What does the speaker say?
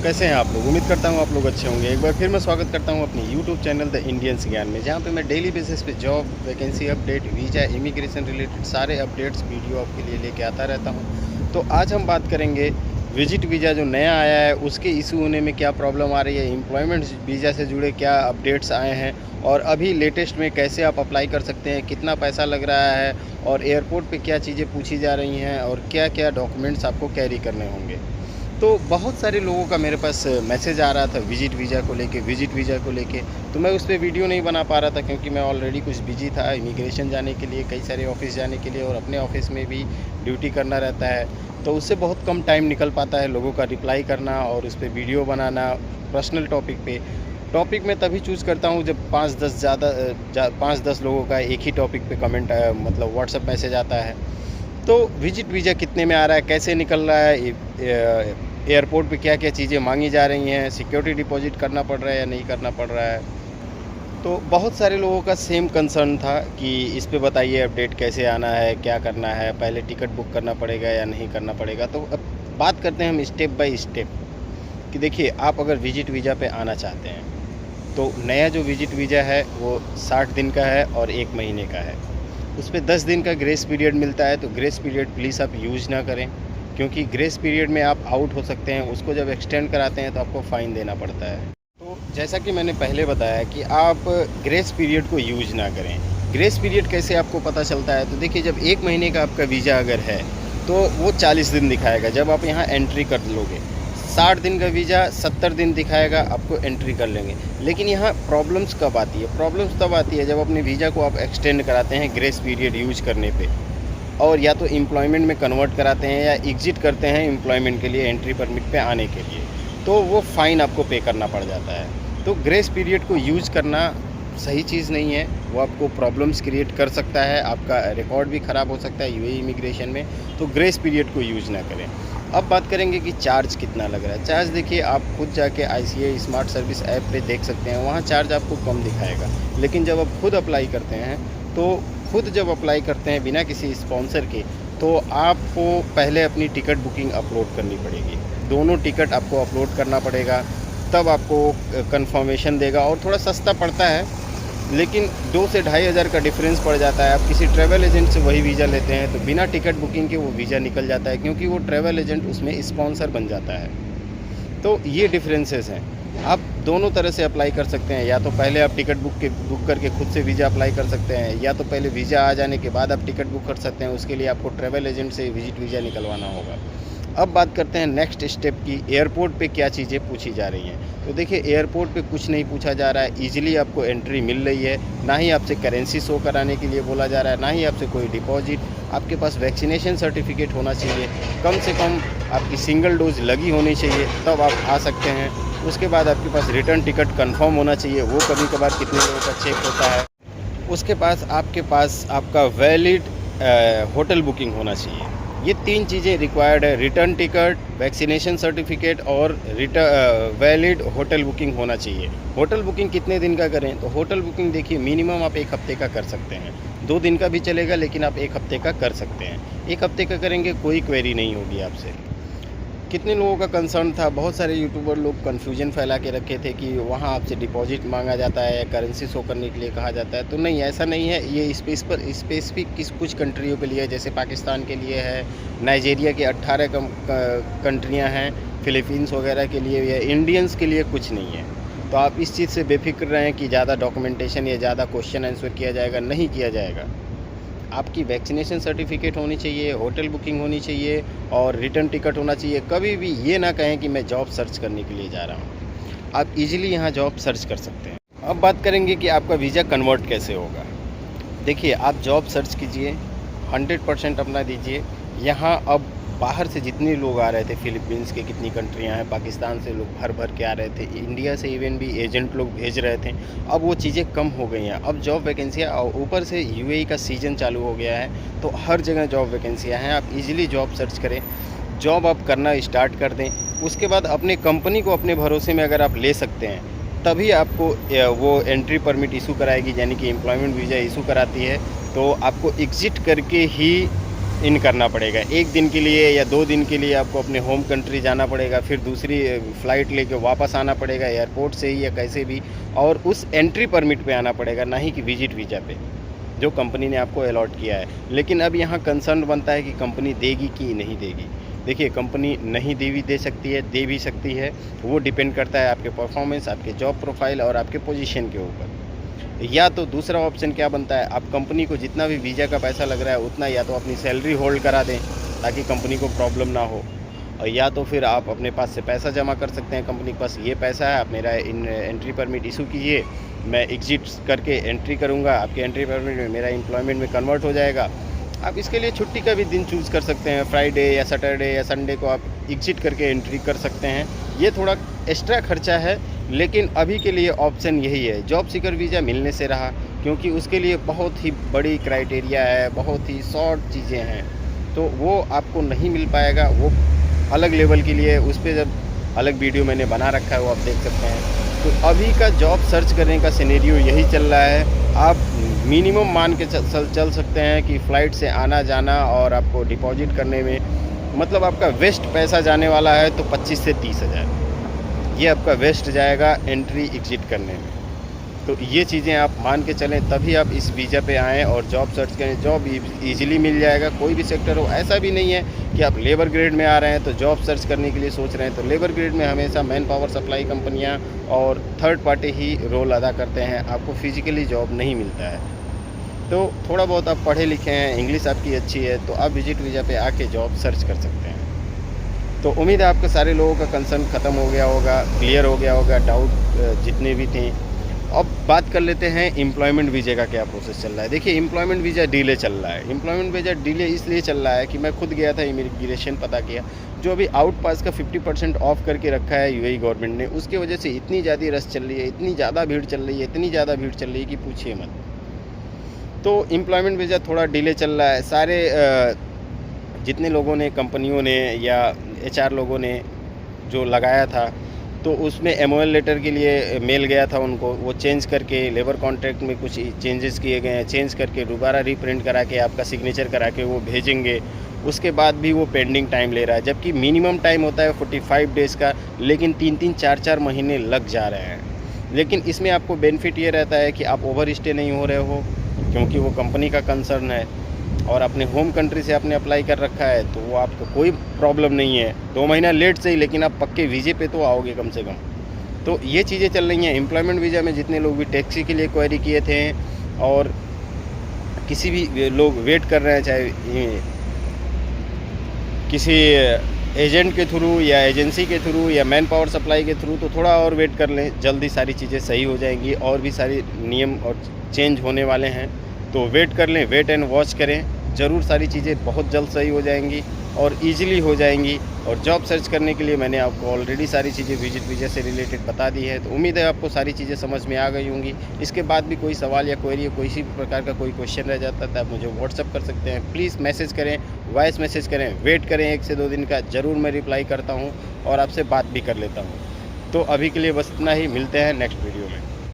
कैसे हैं आप लोग। उम्मीद करता हूँ आप लोग अच्छे होंगे। एक बार फिर मैं स्वागत करता हूँ अपनी यूट्यूब चैनल द इंडियंस ज्ञान में, जहाँ पे मैं डेली बेसिस पे job, vacancy update, visa, immigration related सारे अपडेट्स वीडियो आपके लिए लेके आता रहता हूँ। तो आज हम बात करेंगे विजिट वीज़ा जो नया आया है उसके इशू होने में क्या प्रॉब्लम आ रही है, एम्प्लॉयमेंट वीज़ा से जुड़े क्या अपडेट्स आए हैं और अभी लेटेस्ट में कैसे आप अप्लाई कर सकते हैं, कितना पैसा लग रहा है और एयरपोर्ट पे क्या चीज़ें पूछी जा रही हैं और क्या क्या डॉक्यूमेंट्स आपको कैरी करने होंगे। तो बहुत सारे लोगों का मेरे पास मैसेज आ रहा था विजिट वीज़ा को लेके, तो मैं उस पर वीडियो नहीं बना पा रहा था क्योंकि मैं ऑलरेडी कुछ बिजी था इमिग्रेशन जाने के लिए, कई सारे ऑफिस जाने के लिए और अपने ऑफिस में भी ड्यूटी करना रहता है। तो उससे बहुत कम टाइम निकल पाता है लोगों का रिप्लाई करना और उस पर वीडियो बनाना। पर्सनल टॉपिक में तभी चूज़ करता हूँ जब 5-10 लोगों का एक ही टॉपिक पे कमेंट मतलब व्हाट्सएप मैसेज आता है। तो विजिट वीज़ा कितने में आ रहा है, कैसे निकल रहा है, एयरपोर्ट पे क्या क्या चीज़ें मांगी जा रही हैं, सिक्योरिटी डिपॉजिट करना पड़ रहा है या नहीं करना पड़ रहा है। तो बहुत सारे लोगों का सेम कंसर्न था कि इस पे बताइए अपडेट कैसे आना है, क्या करना है, पहले टिकट बुक करना पड़ेगा या नहीं करना पड़ेगा। तो अब बात करते हैं हम स्टेप बाय स्टेप कि देखिए, आप अगर विजिट वीज़ा पे आना चाहते हैं तो नया जो विजिट वीज़ा है वो 60 दिन का है और 1 महीने का है। उस पर 10 दिन का ग्रेस पीरियड मिलता है। तो ग्रेस पीरियड प्लीज़ आप यूज़ ना करें क्योंकि ग्रेस पीरियड में आप आउट हो सकते हैं। उसको जब एक्सटेंड कराते हैं तो आपको फ़ाइन देना पड़ता है। तो जैसा कि मैंने पहले बताया कि आप ग्रेस पीरियड को यूज़ ना करें। ग्रेस पीरियड कैसे आपको पता चलता है, तो देखिए, जब 1 महीने का आपका वीज़ा अगर है तो वो 40 दिन दिखाएगा जब आप यहाँ एंट्री कर लोगे। 60 दिन का वीज़ा 70 दिन दिखाएगा, आपको एंट्री कर लेंगे। लेकिन यहाँ प्रॉब्लम्स कब आती है? प्रॉब्लम्स तब आती है जब अपने वीज़ा को आप एक्सटेंड कराते हैं ग्रेस पीरियड यूज़ करने पे, और या तो एम्प्लॉयमेंट में कन्वर्ट कराते हैं या एग्ज़िट करते हैं एम्प्लॉयमेंट के लिए, एंट्री परमिट पे आने के लिए, तो वो फ़ाइन आपको पे करना पड़ जाता है। तो ग्रेस पीरियड को यूज़ करना सही चीज़ नहीं है, वो आपको प्रॉब्लम्स क्रिएट कर सकता है, आपका रिकॉर्ड भी ख़राब हो सकता है यूएई इमिग्रेशन में। तो ग्रेस पीरियड को यूज़ ना करें। अब बात करेंगे कि चार्ज कितना लग रहा है। चार्ज देखिए, आप खुद जाके आईसीए स्मार्ट सर्विस ऐप पे देख सकते हैं, वहाँ चार्ज आपको कम दिखाएगा। लेकिन जब आप खुद अप्लाई करते हैं बिना किसी स्पॉन्सर के, तो आपको पहले अपनी टिकट बुकिंग अपलोड करनी पड़ेगी। दोनों टिकट आपको अपलोड करना पड़ेगा, तब आपको कंफर्मेशन देगा। और थोड़ा सस्ता पड़ता है, लेकिन 2 से ढाई हज़ार का डिफरेंस पड़ जाता है। आप किसी ट्रैवल एजेंट से वही वीज़ा लेते हैं तो बिना टिकट बुकिंग के वो वीज़ा निकल जाता है क्योंकि वो ट्रैवल एजेंट उसमें स्पॉन्सर बन जाता है। तो ये डिफरेंसेस हैं। आप दोनों तरह से अप्लाई कर सकते हैं, या तो पहले आप टिकट बुक करके खुद से वीज़ा अप्लाई कर सकते हैं, या तो पहले वीज़ा आ जाने के बाद आप टिकट बुक कर सकते हैं। उसके लिए आपको ट्रैवल एजेंट से विजिट वीज़ा निकलवाना होगा। अब बात करते हैं नेक्स्ट स्टेप की, एयरपोर्ट पे क्या चीज़ें पूछी जा रही हैं। तो देखिए, एयरपोर्ट पे कुछ नहीं पूछा जा रहा है, ईजिली आपको एंट्री मिल रही है। ना ही आपसे करेंसी शो कराने के लिए बोला जा रहा है, ना ही आपसे कोई डिपॉजिट। आपके पास वैक्सीनेशन सर्टिफिकेट होना चाहिए, कम से कम आपकी सिंगल डोज लगी होनी चाहिए, तब आप आ सकते हैं। उसके बाद आपके पास रिटर्न टिकट कंफर्म होना चाहिए, वो कभी कभार कितने लोगों का चेक होता है। उसके पास आपका वैलिड होटल बुकिंग होना चाहिए। ये 3 चीज़ें रिक्वायर्ड है, रिटर्न टिकट, वैक्सीनेशन सर्टिफिकेट और वैलिड होटल बुकिंग होना चाहिए। होटल बुकिंग कितने दिन का करें, तो होटल बुकिंग देखिए, मिनिमम आप 1 हफ़्ते का कर सकते हैं। 2 दिन का भी चलेगा, लेकिन आप 1 हफ़्ते का कर सकते हैं। 1 हफ़्ते का करेंगे, कोई क्वेरी नहीं होगी आपसे। कितने लोगों का कंसर्न था, बहुत सारे यूट्यूबर लोग कन्फ्यूजन फैला के रखे थे कि वहाँ आपसे डिपॉजिट मांगा जाता है या करेंसी शो करने के लिए कहा जाता है। तो नहीं, ऐसा नहीं है। ये स्पेसिफिक कुछ कंट्रियों के लिए है, जैसे पाकिस्तान के लिए है, नाइजीरिया के 18 कंट्रियाँ हैं, फिलीपींस वगैरह के लिए या इंडियंस के लिए कुछ नहीं है। तो आप इस चीज़ से बेफिक्र रहें कि ज़्यादा डॉक्यूमेंटेशन या ज़्यादा क्वेश्चन आंसर किया जाएगा, नहीं किया जाएगा। आपकी वैक्सीनेशन सर्टिफिकेट होनी चाहिए, होटल बुकिंग होनी चाहिए और रिटर्न टिकट होना चाहिए। कभी भी ये ना कहें कि मैं जॉब सर्च करने के लिए जा रहा हूँ। आप इजीली यहाँ जॉब सर्च कर सकते हैं। अब बात करेंगे कि आपका वीज़ा कन्वर्ट कैसे होगा। देखिए, आप जॉब सर्च कीजिए, 100% अपना दीजिए। यहाँ अब बाहर से जितने लोग आ रहे थे, फिलीपींस के कितनी कंट्रियाँ हैं, पाकिस्तान से लोग भर के आ रहे थे, इंडिया से इवन भी एजेंट लोग भेज रहे थे। अब वो चीज़ें कम हो गई हैं। अब जॉब वैकेंसियाँ, ऊपर से यूएई का सीज़न चालू हो गया है, तो हर जगह जॉब वैकेंसियाँ हैं। आप इजीली जॉब सर्च करें, जॉब आप करना स्टार्ट कर दें। उसके बाद अपने कंपनी को अपने भरोसे में अगर आप ले सकते हैं, तभी आपको वो एंट्री परमिट इशू कराएगी, यानी कि एम्प्लॉयमेंट वीज़ा इशू कराती है। तो आपको एग्ज़िट करके ही इन करना पड़ेगा। 1 दिन के लिए या 2 दिन के लिए आपको अपने होम कंट्री जाना पड़ेगा, फिर दूसरी फ़्लाइट लेके वापस आना पड़ेगा एयरपोर्ट से ही या कैसे भी, और उस एंट्री परमिट पे आना पड़ेगा, ना ही कि विजिट वीज़ा पे, जो कंपनी ने आपको अलॉट किया है। लेकिन अब यहाँ कंसर्न बनता है कि कंपनी देगी कि नहीं देगी। देखिए, कंपनी नहीं दे सकती है, दे भी सकती है, वो डिपेंड करता है आपके परफॉर्मेंस, आपके जॉब प्रोफाइल और आपके पोजीशन के ऊपर। या तो दूसरा ऑप्शन क्या बनता है, आप कंपनी को जितना भी वीज़ा का पैसा लग रहा है उतना या तो अपनी सैलरी होल्ड करा दें ताकि कंपनी को प्रॉब्लम ना हो, और या तो फिर आप अपने पास से पैसा जमा कर सकते हैं कंपनी के पास, ये पैसा है, आप मेरा एंट्री परमिट इशू कीजिए, मैं एग्जिट करके एंट्री करूँगा, आपके एंट्री परमिट में मेरा एम्प्लॉयमेंट में कन्वर्ट हो जाएगा। आप इसके लिए छुट्टी का भी दिन चूज़ कर सकते हैं, फ्राइडे या सैटरडे या संडे को आप एग्जिट करके एंट्री कर सकते हैं। ये थोड़ा एक्स्ट्रा खर्चा है, लेकिन अभी के लिए ऑप्शन यही है। जॉब सीकर वीज़ा मिलने से रहा, क्योंकि उसके लिए बहुत ही बड़ी क्राइटेरिया है, बहुत ही शॉर्ट चीज़ें हैं, तो वो आपको नहीं मिल पाएगा। वो अलग लेवल के लिए, उस पर जब अलग वीडियो मैंने बना रखा है, वो आप देख सकते हैं। तो अभी का जॉब सर्च करने का सिनेरियो यही चल रहा है। आप मिनिमम मान के चल सकते हैं कि फ़्लाइट से आना जाना और आपको डिपॉजिट करने में, मतलब आपका वेस्ट पैसा जाने वाला है तो 25 से 30 हज़ार ये आपका वेस्ट जाएगा एंट्री एग्जिट करने में। तो ये चीज़ें आप मान के चलें, तभी आप इस वीज़ा पे आएँ और जॉब सर्च करें। जॉब ईज़िली मिल जाएगा, कोई भी सेक्टर हो। ऐसा भी नहीं है कि आप लेबर ग्रेड में आ रहे हैं तो जॉब सर्च करने के लिए सोच रहे हैं, तो लेबर ग्रेड में हमेशा मैन पावर सप्लाई कंपनियाँ और थर्ड पार्टी ही रोल अदा करते हैं, आपको फिज़िकली जॉब नहीं मिलता है। तो थोड़ा बहुत आप पढ़े लिखे हैं, इंग्लिश आपकी अच्छी है, तो आप विजिट वीज़ा पे आके जॉब सर्च कर सकते हैं। तो उम्मीद है आपके सारे लोगों का कंसर्न ख़त्म हो गया होगा, क्लियर हो गया होगा, डाउट जितने भी थे। अब बात कर लेते हैं एम्प्लॉयमेंट वीज़े का क्या प्रोसेस चल रहा है। देखिए, एम्प्लॉयमेंट वीज़ा डिले चल रहा है। एम्प्लॉयमेंट वीज़ा डिले इसलिए चल रहा है कि मैं खुद गया था इमिग्रेशन पता किया, जो अभी आउट पास का 50% ऑफ करके रखा है यूएई गवर्नमेंट ने, उसकी वजह से इतनी ज़्यादा रश चल रही है, इतनी ज़्यादा भीड़ चल रही है, इतनी ज़्यादा भीड़ चल रही है कि पूछिए मत। तो एम्प्लॉयमेंट वीज़ा थोड़ा डिले चल रहा है। सारे जितने लोगों ने, कंपनियों ने या एचआर लोगों ने जो लगाया था, तो उसमें एमओएल लेटर के लिए मेल गया था उनको, वो चेंज करके लेबर कॉन्ट्रैक्ट में कुछ चेंजेस किए गए हैं, चेंज करके दोबारा रीप्रिंट करा के आपका सिग्नेचर करा के वो भेजेंगे। उसके बाद भी वो पेंडिंग टाइम ले रहा है, जबकि मिनिमम टाइम होता है 45 डेज़ का, लेकिन 3-3 4-4 महीने लग जा रहे हैं। लेकिन इसमें आपको बेनिफिट ये रहता है कि आप ओवर स्टे नहीं हो रहे हो, क्योंकि वो कंपनी का कंसर्न है, और अपने होम कंट्री से आपने अप्लाई कर रखा है, तो वो आपको कोई प्रॉब्लम नहीं है। 2 महीना लेट सही, लेकिन आप पक्के वीज़े पे तो आओगे कम से कम। तो ये चीज़ें चल रही हैं। एम्प्लॉयमेंट वीज़ा में जितने लोग भी टैक्सी के लिए क्वेरी किए थे, और किसी भी लोग वेट कर रहे हैं, चाहे किसी एजेंट के थ्रू या एजेंसी के थ्रू या मैन पावर सप्लाई के थ्रू, तो थोड़ा और वेट कर लें, जल्दी सारी चीज़ें सही हो जाएंगी। और भी सारी नियम और चेंज होने वाले हैं, तो वेट कर लें, वेट एंड वॉच करें। ज़रूर सारी चीज़ें बहुत जल्द सही हो जाएंगी और इजीली हो जाएंगी। और जॉब सर्च करने के लिए मैंने आपको ऑलरेडी सारी चीज़ें विजिट वीज़ा से रिलेटेड बता दी है, तो उम्मीद है आपको सारी चीज़ें समझ में आ गई होंगी। इसके बाद भी कोई सवाल या क्वेरी या किसी भी प्रकार का कोई क्वेश्चन रह जाता है तो आप मुझे व्हाट्सअप कर सकते हैं। प्लीज़ मैसेज करें, वॉइस मैसेज करें, वेट करें 1 से 2 दिन का, ज़रूर मैं रिप्लाई करता हूँ और आपसे बात भी कर लेता हूँ। तो अभी के लिए बस इतना ही, मिलते हैं नेक्स्ट वीडियो में।